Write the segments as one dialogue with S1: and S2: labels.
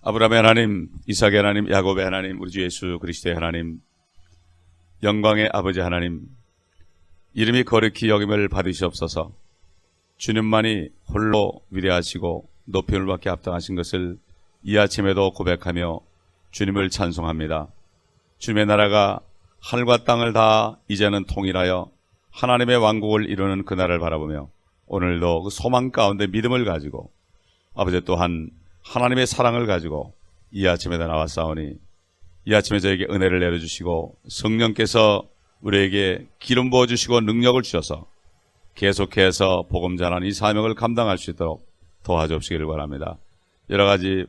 S1: 아브라함의 하나님, 이삭의 하나님, 야곱의 하나님, 우리 주 예수 그리스도의 하나님, 영광의 아버지 하나님, 이름이 거룩히 여김을 받으시옵소서. 주님만이 홀로 위대하시고 높임을 받게 합당하신 것을 이 아침에도 고백하며 주님을 찬송합니다. 주님의 나라가 하늘과 땅을 다 이제는 통일하여 하나님의 왕국을 이루는 그날을 바라보며 오늘도 그 소망 가운데 믿음을 가지고 아버지 또한 하나님의 사랑을 가지고 이 아침에도 나왔사오니 이 아침에 저에게 은혜를 내려주시고 성령께서 우리에게 기름 부어주시고 능력을 주셔서 계속해서 복음 전하는 이 사명을 감당할 수 있도록 도와주시기를 바랍니다. 여러 가지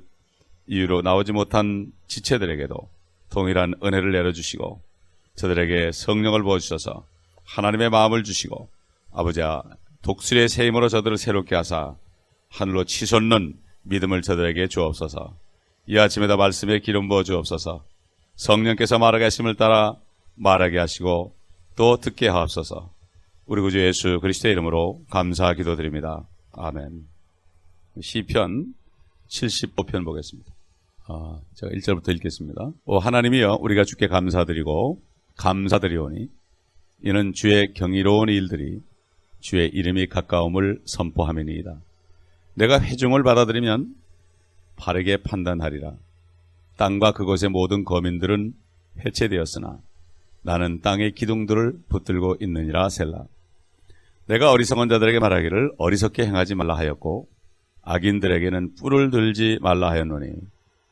S1: 이유로 나오지 못한 지체들에게도 동일한 은혜를 내려주시고 저들에게 성령을 부어주셔서 하나님의 마음을 주시고 아버지야 독수리의 새 힘으로 저들을 새롭게 하사 하늘로 치솟는 믿음을 저들에게 주옵소서. 이 아침에도 말씀에 기름 부어 주옵소서. 성령께서 말하게 하심을 따라 말하게 하시고 또 듣게 하옵소서. 우리 구주 예수 그리스도의 이름으로 감사 기도드립니다. 아멘. 시편 75편 보겠습니다. 제가 1절부터 읽겠습니다. 하나님이여 우리가 주께 감사드리고 감사드리오니 이는 주의 경이로운 일들이 주의 이름이 가까움을 선포함이니이다. 내가 회중을 받아들이면 바르게 판단하리라. 땅과 그곳의 모든 거민들은 해체되었으나 나는 땅의 기둥들을 붙들고 있느니라. 셀라. 내가 어리석은 자들에게 말하기를 어리석게 행하지 말라 하였고 악인들에게는 뿔을 들지 말라 하였노니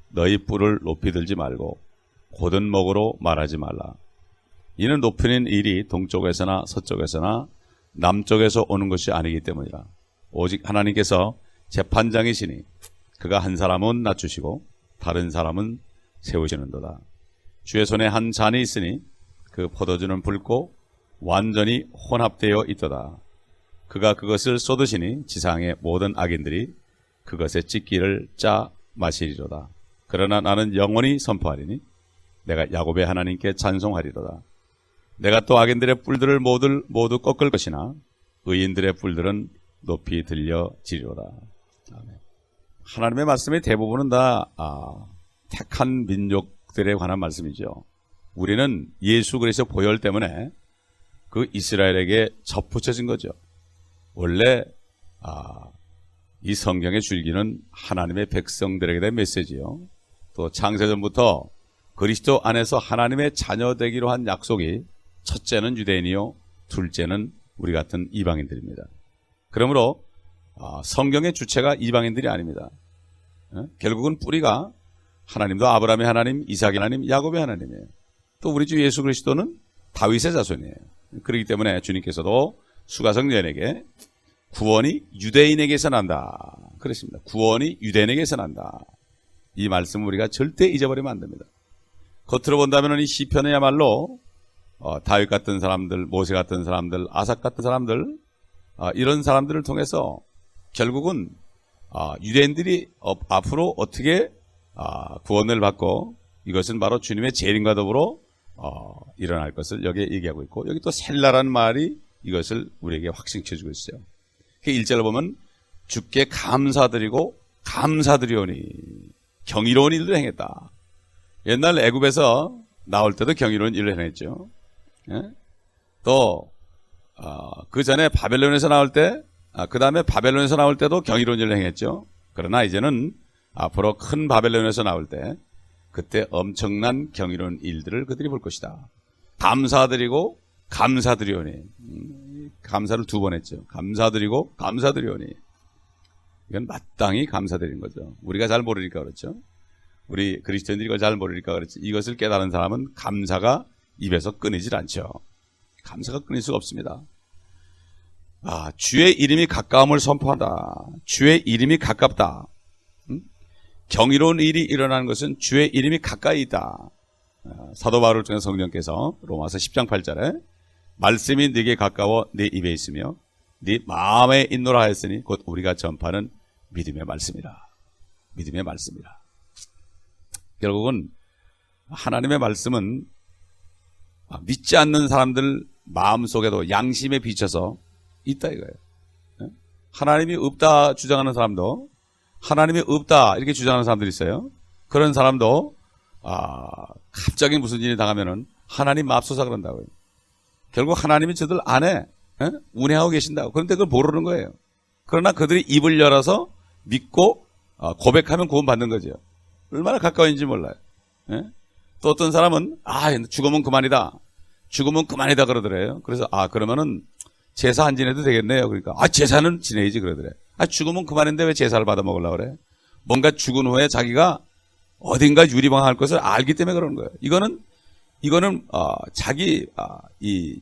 S1: 너희 뿔을 높이 들지 말고 곧은 목으로 말하지 말라. 이는 높이는 일이 동쪽에서나 서쪽에서나 남쪽에서 오는 것이 아니기 때문이라. 오직 하나님께서 재판장이시니 그가 한 사람은 낮추시고 다른 사람은 세우시는도다. 주의 손에 한 잔이 있으니 그 포도주는 붉고 완전히 혼합되어 있도다. 그가 그것을 쏟으시니 지상의 모든 악인들이 그것의 찢기를 짜 마시리로다. 그러나 나는 영원히 선포하리니 내가 야곱의 하나님께 찬송하리로다. 내가 또 악인들의 뿔들을 모두 꺾을 것이나 의인들의 뿔들은 높이 들려지리로다. 아멘. 하나님의 말씀의 대부분은 다 택한 민족들에 관한 말씀이죠. 우리는 예수 그리스도 보혈 때문에 그 이스라엘에게 접붙여진 거죠. 원래 이 성경의 줄기는 하나님의 백성들에게 대한 메시지요. 또 창세전부터 그리스도 안에서 하나님의 자녀 되기로 한 약속이 첫째는 유대인이요 둘째는 우리 같은 이방인들입니다. 그러므로 성경의 주체가 이방인들이 아닙니다. 결국은 뿌리가 하나님도 아브라함의 하나님, 이삭의 하나님, 야곱의 하나님이에요. 또 우리 주 예수 그리스도는 다윗의 자손이에요. 그렇기 때문에 주님께서도 수가성전에게 구원이 유대인에게서 난다 그랬습니다. 구원이 유대인에게서 난다. 이 말씀을 우리가 절대 잊어버리면 안 됩니다. 겉으로 본다면 이 시편이야말로 다윗 같은 사람들, 모세 같은 사람들, 아삭 같은 사람들, 이런 사람들을 통해서 결국은 유대인들이 앞으로 어떻게 구원을 받고 이것은 바로 주님의 재림과 더불어 일어날 것을 여기에 얘기하고 있고, 여기 또 셀라라는 말이 이것을 우리에게 확증해주고 있어요. 그 1절을 보면 주께 감사드리고 감사드리오니 경이로운 일을 행했다. 옛날 애굽에서 나올 때도 경이로운 일을 행했죠. 또 그 전에 바벨론에서 나올 때, 그 다음에 바벨론에서 나올 때도 경이로운 일을 행했죠. 그러나 이제는 앞으로 큰 바벨론에서 나올 때 그때 엄청난 경이로운 일들을 그들이 볼 것이다. 감사드리고 감사드리오니. 감사를 2번 했죠. 감사드리고 감사드리오니. 이건 마땅히 감사드리는 거죠. 우리가 잘 모르니까 그렇죠. 우리 그리스도인들이 이걸 잘 모르니까 그렇지. 이것을 깨달은 사람은 감사가 입에서 끊이질 않죠. 감사가 끊일 수가 없습니다. 주의 이름이 가까움을 선포한다. 주의 이름이 가깝다. 경이로운 일이 일어나는 것은 주의 이름이 가까이 있다. 사도 바울을 통해 성령께서 로마서 10장 8절에 말씀이 네게 가까워 네 입에 있으며 네 마음에 있노라 하였으니 곧 우리가 전파하는 믿음의 말씀이라. 믿음의 말씀이라. 결국은 하나님의 말씀은 믿지 않는 사람들 마음속에도 양심에 비춰서 있다 이거예요. 하나님이 없다 주장하는 사람도 하나님이 없다 이렇게 주장하는 사람들이 있어요. 그런 사람도 갑자기 무슨 일이 당하면은 하나님 맙소사 그런다고요. 결국 하나님이 저들 안에 운행하고 계신다고. 그런데 그걸 모르는 거예요. 그러나 그들이 입을 열어서 믿고 고백하면 구원받는 거죠. 얼마나 가까운지 몰라요. 또 어떤 사람은 죽으면 그만이다. 죽으면 그만이다 그러더래요. 그래서 그러면은 제사 안 지내도 되겠네요. 그러니까 제사는 지내야지 그러더래. 죽으면 그만인데 왜 제사를 받아 먹으려고 그래? 뭔가 죽은 후에 자기가 어딘가 유리방할 것을 알기 때문에 그러는 거예요. 이거는 자기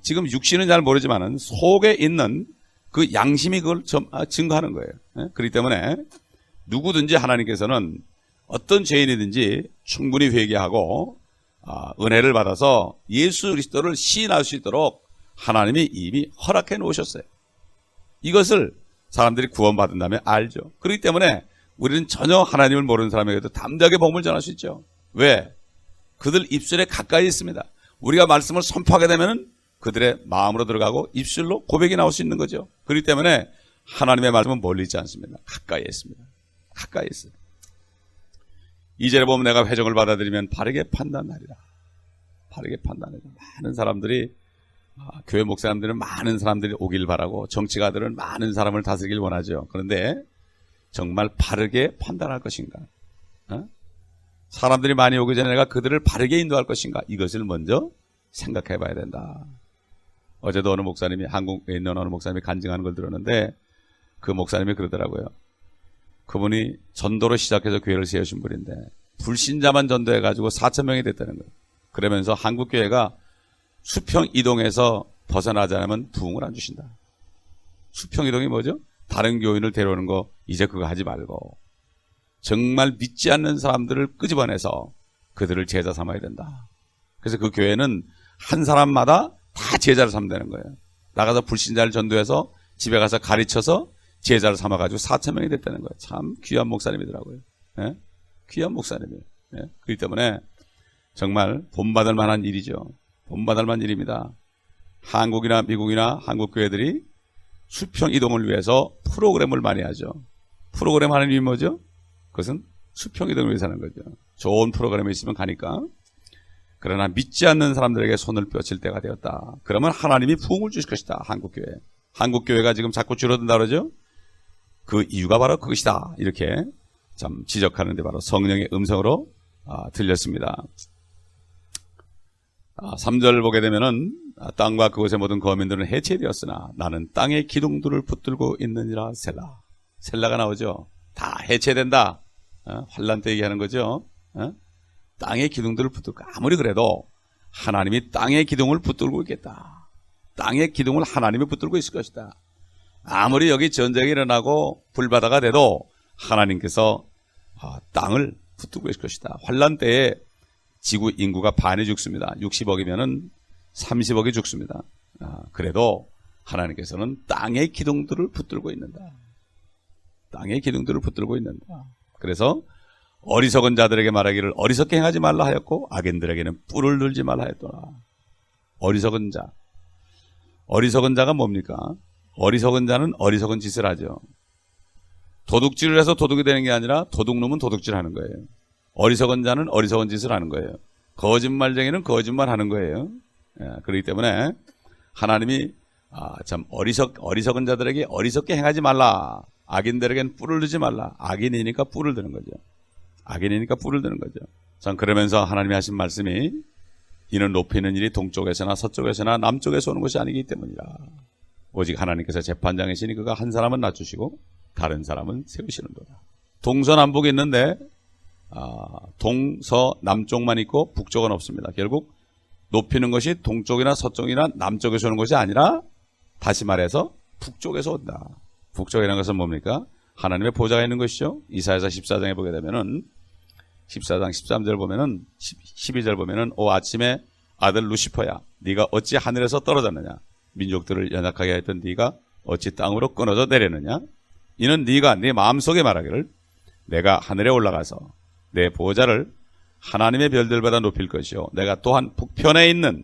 S1: 지금 육신은 잘 모르지만은 속에 있는 그 양심이 그걸 증거하는 거예요. 그렇기 때문에 누구든지 하나님께서는 어떤 죄인이든지 충분히 회개하고 은혜를 받아서 예수 그리스도를 시인할 수 있도록 하나님이 이미 허락해 놓으셨어요. 이것을 사람들이 구원받은 다음에 알죠. 그렇기 때문에 우리는 전혀 하나님을 모르는 사람에게도 담대하게 복음을 전할 수 있죠. 왜? 그들 입술에 가까이 있습니다. 우리가 말씀을 선포하게 되면 그들의 마음으로 들어가고 입술로 고백이 나올 수 있는 거죠. 그렇기 때문에 하나님의 말씀은 멀리 있지 않습니다. 가까이 있습니다. 가까이 있어요. 2절에 보면 내가 회정을 받아들이면 바르게 판단하리라. 바르게 판단하리라. 많은 사람들이 교회 목사님들은 많은 사람들이 오길 바라고 정치가들은 많은 사람을 다스리길 원하죠. 그런데 정말 바르게 판단할 것인가? 사람들이 많이 오기 전에 내가 그들을 바르게 인도할 것인가? 이것을 먼저 생각해 봐야 된다. 어제도 어느 목사님이 한국에 있는 어느 목사님이 간증하는 걸 들었는데 그 목사님이 그러더라고요. 그분이 전도로 시작해서 교회를 세우신 분인데 불신자만 전도해가지고 4,000명이 됐다는 거예요. 그러면서 한국교회가 수평 이동에서 벗어나지 않으면 부흥을 안 주신다. 수평 이동이 뭐죠? 다른 교인을 데려오는 거 이제 그거 하지 말고 정말 믿지 않는 사람들을 끄집어내서 그들을 제자 삼아야 된다. 그래서 그 교회는 한 사람마다 다 제자를 삼는 거예요. 나가서 불신자를 전도해서 집에 가서 가르쳐서 제자를 삼아가지고 4,000명이 됐다는 거예요. 참 귀한 목사님이더라고요. 예? 귀한 목사님이에요. 예? 그렇기 때문에 정말 본받을 만한 일이죠. 본받을 만한 일입니다. 한국이나 미국이나 한국 교회들이 수평 이동을 위해서 프로그램을 많이 하죠. 프로그램 하는 이유는 뭐죠? 그것은 수평 이동을 위해서 하는 거죠. 좋은 프로그램이 있으면 가니까. 그러나 믿지 않는 사람들에게 손을 뻗칠 때가 되었다. 그러면 하나님이 부흥을 주실 것이다. 한국교회. 한국교회가 지금 자꾸 줄어든다 그러죠? 그 이유가 바로 그것이다. 이렇게 참 지적하는데 바로 성령의 음성으로 들렸습니다. 3절 보게 되면은 땅과 그곳의 모든 거민들은 해체되었으나 나는 땅의 기둥들을 붙들고 있느니라 셀라. 셀라가 나오죠. 다 해체된다. 환란 때 얘기하는 거죠. 땅의 기둥들을 붙들고 아무리 그래도 하나님이 땅의 기둥을 붙들고 있겠다. 땅의 기둥을 하나님이 붙들고 있을 것이다. 아무리 여기 전쟁이 일어나고 불바다가 돼도 하나님께서 땅을 붙들고 있을 것이다. 환란 때에 지구 인구가 반이 죽습니다. 60억이면은 30억이 죽습니다. 그래도 하나님께서는 땅의 기둥들을 붙들고 있는다. 땅의 기둥들을 붙들고 있는다. 그래서 어리석은 자들에게 말하기를 어리석게 행하지 말라 하였고 악인들에게는 뿔을 들지 말라 하였더라. 어리석은 자. 어리석은 자가 뭡니까? 어리석은 자는 어리석은 짓을 하죠. 도둑질을 해서 도둑이 되는 게 아니라 도둑놈은 도둑질 하는 거예요. 어리석은 자는 어리석은 짓을 하는 거예요. 거짓말쟁이는 거짓말하는 거예요. 그렇기 때문에 하나님이 참 어리석은 자들에게 어리석게 행하지 말라. 악인들에게는 뿔을 들지 말라. 악인이니까 뿔을 드는 거죠. 악인이니까 뿔을 드는 거죠. 참 그러면서 하나님이 하신 말씀이 이는 높이는 일이 동쪽에서나 서쪽에서나 남쪽에서 오는 것이 아니기 때문이라. 오직 하나님께서 재판장이시니 그가 한 사람은 낮추시고 다른 사람은 세우시는도다. 동서남북이 있는데 동서남쪽만 있고 북쪽은 없습니다. 결국 높이는 것이 동쪽이나 서쪽이나 남쪽에서 오는 것이 아니라 다시 말해서 북쪽에서 온다. 북쪽이라는 것은 뭡니까? 하나님의 보좌가 있는 것이죠. 이사야서 14장에 보게 되면은 14장 13절 보면은 12절 보면은 오 아침에 아들 루시퍼야 네가 어찌 하늘에서 떨어졌느냐 민족들을 연약하게 했던 네가 어찌 땅으로 끊어져 내렸느냐 이는 네가 네 마음속에 말하기를 내가 하늘에 올라가서 내 보좌를 하나님의 별들보다 높일 것이요 내가 또한 북편에 있는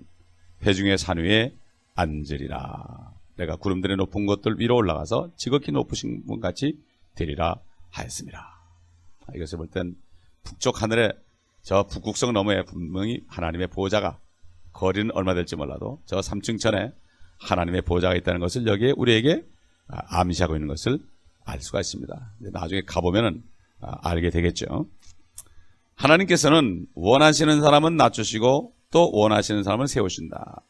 S1: 회중의 산 위에 앉으리라. 내가 구름들의 높은 곳들 위로 올라가서 지극히 높으신 분 같이 되리라 하였습니다. 이것을 볼 땐 북쪽 하늘에 저 북극성 너머에 분명히 하나님의 보호자가, 거리는 얼마 될지 몰라도 저 3층 천에 하나님의 보호자가 있다는 것을 여기에 우리에게 암시하고 있는 것을 알 수가 있습니다. 나중에 가보면은 알게 되겠죠. 하나님께서는 원하시는 사람은 낮추시고 또 원하시는 사람은 세우신다.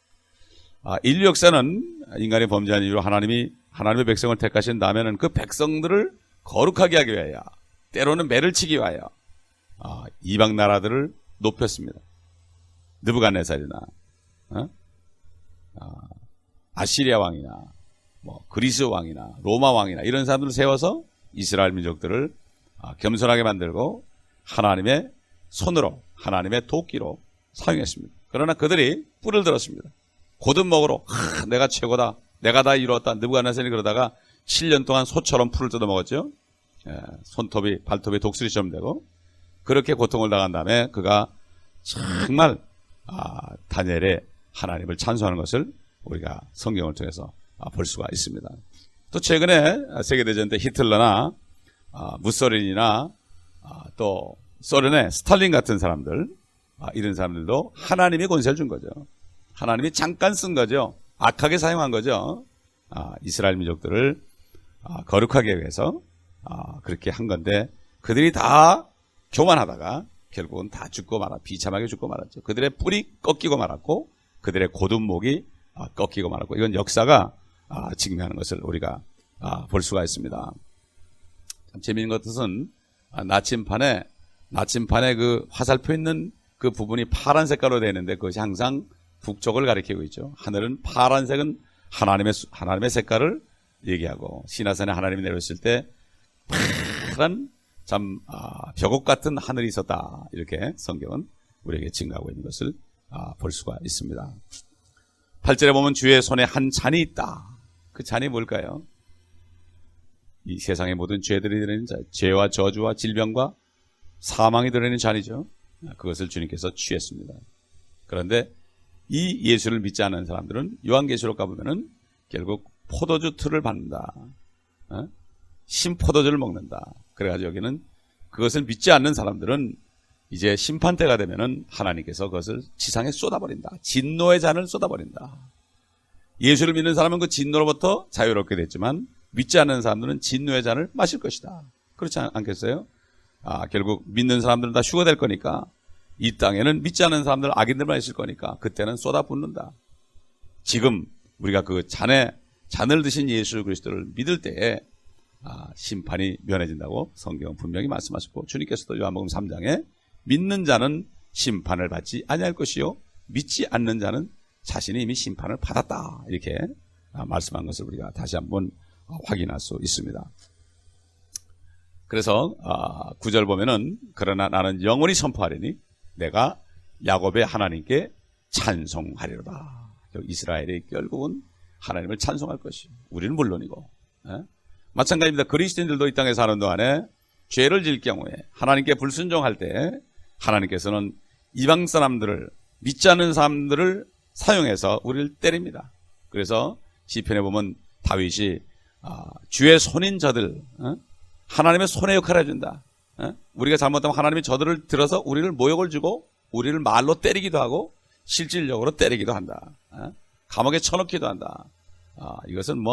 S1: 인류 역사는 인간이 범죄한 이유로 하나님의 백성을 택하신 다음에는 그 백성들을 거룩하게 하기 위하여, 때로는 매를 치기 위하여 이방 나라들을 높였습니다. 느부갓네살이나 아시리아 왕이나 그리스 왕이나 로마 왕이나 이런 사람들을 세워서 이스라엘 민족들을 겸손하게 만들고 하나님의 손으로, 하나님의 도끼로 사용했습니다. 그러나 그들이 뿔을 들었습니다. 고든먹으로 내가 최고다, 내가 다 이루었다. 느부갓네살이 그러다가 7년 동안 소처럼 풀을 뜯어먹었죠. 손톱이 발톱이 독수리처럼 되고, 그렇게 고통을 당한 다음에 그가 정말 다니엘의 하나님을 찬송하는 것을 우리가 성경을 통해서 볼 수가 있습니다. 또 최근에 세계대전 때 히틀러나 무소린이나 또 소련의 스탈린 같은 사람들, 이런 사람들도 하나님이 권세를 준 거죠. 하나님이 잠깐 쓴 거죠. 악하게 사용한 거죠. 이스라엘 민족들을 거룩하게 위해서 그렇게 한 건데, 그들이 다 교만하다가 결국은 다 죽고 비참하게 죽고 말았죠. 그들의 뿔이 꺾이고 말았고, 그들의 고든목이 꺾이고 말았고, 이건 역사가 증명하는 것을 우리가 볼 수가 있습니다. 참 재미있는 것은 나침판에 그 화살표 있는 그 부분이 파란 색깔로 되어 있는데, 그것이 항상 북쪽을 가리키고 있죠. 하늘은 파란색은 하나님의 색깔을 얘기하고, 시나산에 하나님이 내려오실 때 파란 참 벽옥 같은 하늘이 있었다, 이렇게 성경은 우리에게 증가하고 있는 것을 볼 수가 있습니다. 8절에 보면 주의 손에 한 잔이 있다. 그 잔이 뭘까요? 이 세상의 모든 죄들이 들어있는 잔, 죄와 저주와 질병과 사망이 들어있는 잔이죠. 그것을 주님께서 취했습니다. 그런데 이 예수를 믿지 않는 사람들은 요한계시록 가보면은 결국 포도주 틀을 받는다, 신포도주를 먹는다. 그래가지고 여기는 그것을 믿지 않는 사람들은 이제 심판때가 되면은 하나님께서 그것을 지상에 쏟아버린다. 진노의 잔을 쏟아버린다. 예수를 믿는 사람은 그 진노로부터 자유롭게 됐지만, 믿지 않는 사람들은 진노의 잔을 마실 것이다. 그렇지 않겠어요? 결국 믿는 사람들은 다 휴가 될 거니까, 이 땅에는 믿지 않는 사람들, 악인들만 있을 거니까 그때는 쏟아붓는다. 지금 우리가 그 잔을 드신 예수 그리스도를 믿을 때에 심판이 면해진다고 성경은 분명히 말씀하셨고, 주님께서도 요한복음 3장에 믿는 자는 심판을 받지 아니할 것이요 믿지 않는 자는 자신이 이미 심판을 받았다, 이렇게 말씀한 것을 우리가 다시 한번 확인할 수 있습니다. 그래서 9절 보면은, 그러나 나는 영원히 선포하리니 내가 야곱의 하나님께 찬송하리로다. 이스라엘이 결국은 하나님을 찬송할 것이, 우리는 물론이고, 마찬가지입니다. 그리스도인들도 이 땅에 사는 동안에 죄를 질 경우에, 하나님께 불순종할 때 하나님께서는 이방 사람들을, 믿지 않는 사람들을 사용해서 우리를 때립니다. 그래서 시편에 보면 다윗이 주의 손인 저들, 하나님의 손의 역할을 해준다. 우리가 잘못하면 하나님이 저들을 들어서 우리를 모욕을 주고 우리를 말로 때리기도 하고 실질적으로 때리기도 한다. 감옥에 쳐넣기도 한다. 이것은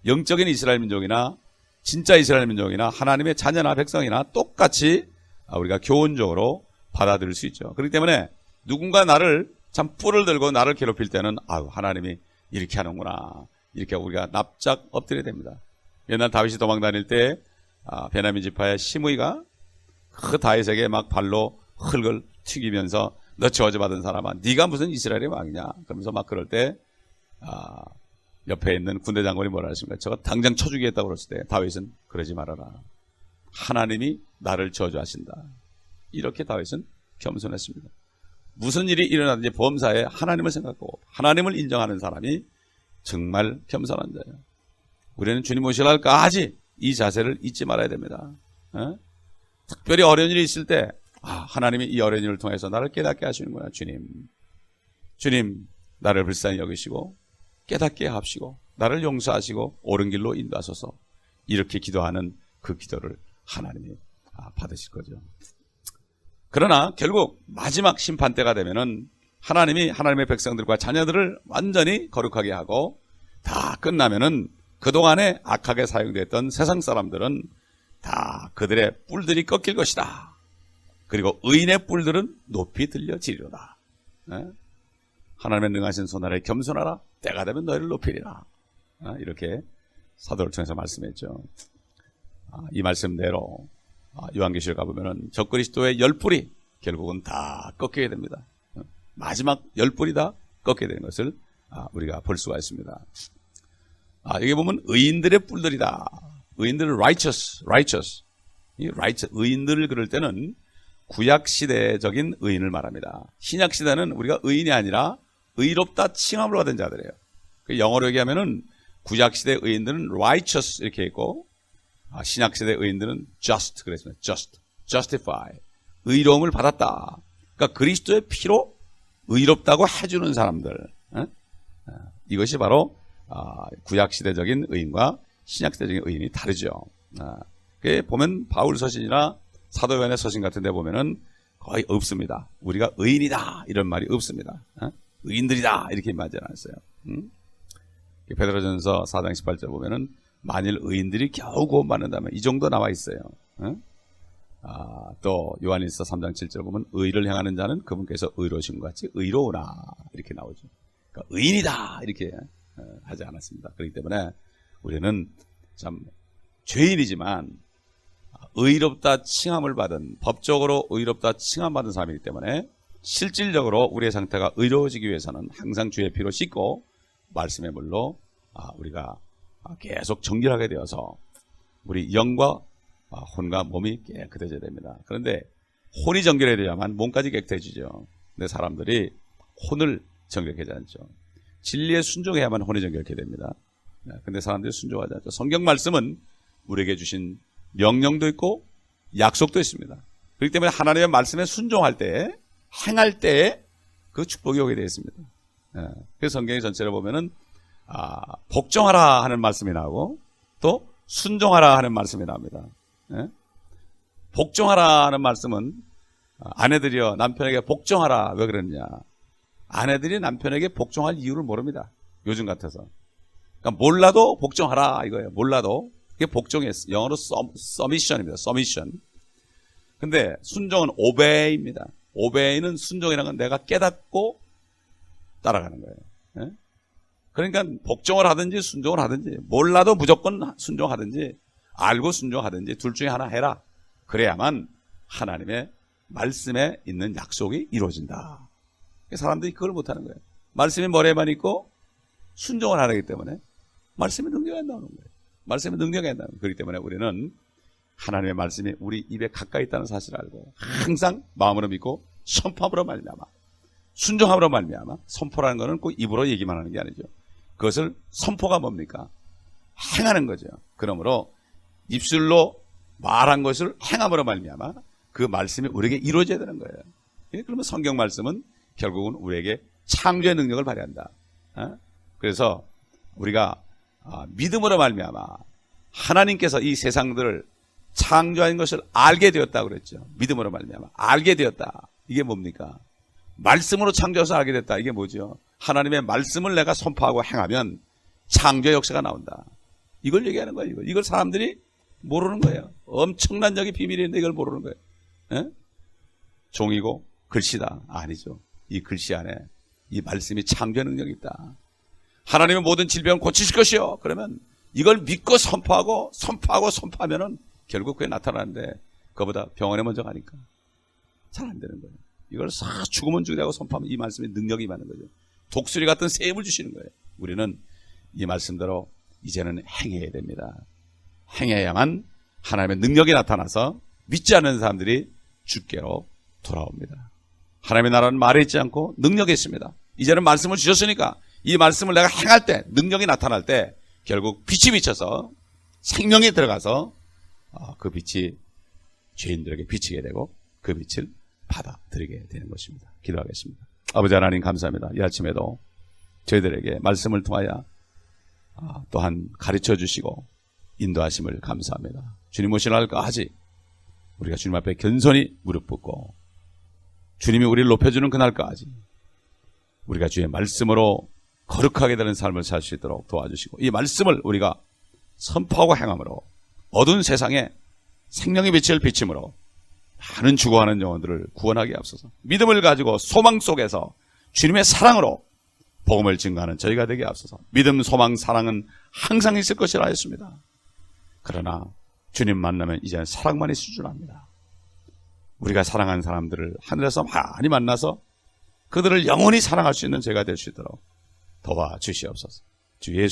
S1: 영적인 이스라엘 민족이나 진짜 이스라엘 민족이나 하나님의 자녀나 백성이나 똑같이 우리가 교훈적으로 받아들일 수 있죠. 그렇기 때문에 누군가 나를 참 뿔을 들고 나를 괴롭힐 때는 하나님이 이렇게 하는구나, 이렇게 우리가 납작 엎드려야 됩니다. 옛날 다윗이 도망 다닐 때 베냐민 지파의 시므이가 그 다윗에게 막 발로 흙을 튀기면서, 너 저주받은 사람아, 네가 무슨 이스라엘의 왕이냐, 그러면서 막 그럴 때 옆에 있는 군대 장관이 뭐라 했습니까? 저거 당장 쳐주겠다고 그랬을 때 다윗은 그러지 말아라, 하나님이 나를 저주하신다. 이렇게 다윗은 겸손했습니다. 무슨 일이 일어나든지 범사에 하나님을 생각하고 하나님을 인정하는 사람이 정말 겸손한 자예요. 우리는 주님 오실 날까지 이 자세를 잊지 말아야 됩니다. 특별히 어려운 일이 있을 때 하나님이 이 어려운 일을 통해서 나를 깨닫게 하시는구나. 주님 나를 불쌍히 여기시고 깨닫게 하시고 나를 용서하시고 옳은 길로 인도하소서. 이렇게 기도하는 그 기도를 하나님이 받으실 거죠. 그러나 결국 마지막 심판 때가 되면은 하나님이 하나님의 백성들과 자녀들을 완전히 거룩하게 하고 다 끝나면은 그동안에 악하게 사용됐던 세상 사람들은 다 그들의 뿔들이 꺾일 것이다. 그리고 의인의 뿔들은 높이 들려지리로다. 하나님의 능하신 손 아래 겸손하라. 때가 되면 너희를 높이리라. 이렇게 사도를 통해서 말씀했죠. 이 말씀대로 요한계시를 가보면은 적그리스도의 10뿔이 결국은 다 꺾이게 됩니다. 마지막 10뿔이 다 꺾이게 되는 것을 우리가 볼 수가 있습니다. 여기 보면 의인들의 뿔들이다. 의인들은 righteous. 이 righteous, 의인들을 그럴 때는 구약시대적인 의인을 말합니다. 신약시대는 우리가 의인이 아니라 의롭다 칭함을 받은 자들이에요. 영어로 얘기하면은 구약시대 의인들은 righteous 이렇게 있고 신약시대 의인들은 just 그랬습니다. justify. 의로움을 받았다. 그러니까 그리스도의 피로 의롭다고 해주는 사람들. 이것이 바로 구약시대적인 의인과 신약시대적인 의인이 다르죠. 보면 바울 서신이나 사도 요한의 서신 같은 데 보면은 거의 없습니다. 우리가 의인이다 이런 말이 없습니다. 의인들이다 이렇게 말하지 않았어요. 베드로전서 4장 18절 보면은 만일 의인들이 겨우 구원받는다면 이 정도 나와 있어요. 또 요한일서 3장 7절 보면 의를 행하는 자는 그분께서 의로우신 것 같이 의로우나 이렇게 나오죠. 그러니까 의인이다 이렇게 하지 않았습니다. 그렇기 때문에 우리는 참 죄인이지만 의롭다 칭함을 받은, 법적으로 의롭다 칭함받은 사람이기 때문에 실질적으로 우리의 상태가 의로워지기 위해서는 항상 주의 피로 씻고 말씀의 물로 우리가 계속 정결하게 되어서 우리 영과 혼과 몸이 깨끗해져야 됩니다. 그런데 혼이 정결해야만 몸까지 깨끗해지죠. 근데 사람들이 혼을 정결하게 하지 않죠. 진리에 순종해야만 혼이 정결하게 됩니다. 근데 사람들이 순종하지 않죠. 성경 말씀은 우리에게 주신 명령도 있고 약속도 있습니다. 그렇기 때문에 하나님의 말씀에 순종할 때, 행할 때에 그 축복이 오게 되어 있습니다. 그래서 성경 전체를 보면은 복종하라 하는 말씀이 나오고 또 순종하라 하는 말씀이 나옵니다. 복종하라 하는 말씀은 아내들이여 남편에게 복종하라. 왜 그러느냐? 아내들이 남편에게 복종할 이유를 모릅니다. 요즘 같아서. 그러니까 몰라도 복종하라 이거예요. 몰라도. 그게 복종이에요. 영어로 submission입니다. submission. 근데 순종은 obey입니다. obey는 순종이라는 건 내가 깨닫고 따라가는 거예요. 그러니까 복종을 하든지 순종을 하든지 몰라도 무조건 순종하든지 알고 순종하든지 둘 중에 하나 해라. 그래야만 하나님의 말씀에 있는 약속이 이루어진다. 사람들이 그걸 못하는 거예요. 말씀이 머리에만 있고 순종을 안 하기 때문에 말씀의 능력이 안 나오는 거예요. 말씀의 능력이 안 나오는 거예요. 그렇기 때문에 우리는 하나님의 말씀이 우리 입에 가까이 있다는 사실을 알고 항상 마음으로 믿고 선포함으로 말미암아 순종함으로 말미암아 선포라는 것은 꼭 입으로 얘기만 하는 게 아니죠. 그것을 선포가 뭡니까? 행하는 거죠. 그러므로 입술로 말한 것을 행함으로 말미암아 그 말씀이 우리에게 이루어져야 되는 거예요. 그러면 성경 말씀은 결국은 우리에게 창조의 능력을 발휘한다. 그래서 우리가 믿음으로 말미암아 하나님께서 이 세상들을 창조한 것을 알게 되었다고 그랬죠. 믿음으로 말미암아 알게 되었다. 이게 뭡니까? 말씀으로 창조해서 알게 됐다. 이게 뭐죠? 하나님의 말씀을 내가 선포하고 행하면 창조의 역사가 나온다. 이걸 얘기하는 거예요. 이걸 사람들이 모르는 거예요. 엄청난 적이 비밀인데 이걸 모르는 거예요. 종이고 글씨다. 아니죠. 이 글씨 안에 이 말씀이 창조의 능력이 있다. 하나님의 모든 질병을 고치실 것이요. 그러면 이걸 믿고 선포하면은 결국 그게 나타나는데 그거보다 병원에 먼저 가니까 잘 안 되는 거예요. 이걸 싹 죽으면 죽이라고 선포하면 이 말씀의 능력이 임하는 거죠. 독수리 같은 새 힘을 주시는 거예요. 우리는 이 말씀대로 이제는 행해야 됩니다. 행해야만 하나님의 능력이 나타나서 믿지 않는 사람들이 주께로 돌아옵니다. 하나님의 나라는 말에 있지 않고 능력에 있습니다. 이제는 말씀을 주셨으니까 이 말씀을 내가 행할 때 능력이 나타날 때 결국 빛이 비쳐서 생명이 들어가서 그 빛이 죄인들에게 비치게 되고 그 빛을 받아들이게 되는 것입니다. 기도하겠습니다. 아버지 하나님 감사합니다. 이 아침에도 저희들에게 말씀을 통하여 또한 가르쳐 주시고 인도하심을 감사합니다. 주님 오실 날까지 우리가 주님 앞에 견손히 무릎 꿇고 주님이 우리를 높여주는 그날까지 우리가 주의 말씀으로 거룩하게 되는 삶을 살 수 있도록 도와주시고, 이 말씀을 우리가 선포하고 행함으로 어두운 세상에 생명의 빛을 비침으로 많은 죽어가는 영혼들을 구원하게 앞서서 믿음을 가지고 소망 속에서 주님의 사랑으로 복음을 증거하는 저희가 되게 앞서서 믿음, 소망, 사랑은 항상 있을 것이라 했습니다. 그러나 주님 만나면 이제는 사랑만이 수준합니다. 우리가 사랑한 사람들을 하늘에서 많이 만나서 그들을 영원히 사랑할 수 있는 제가 될 수 있도록 도와주시옵소서. 주 예수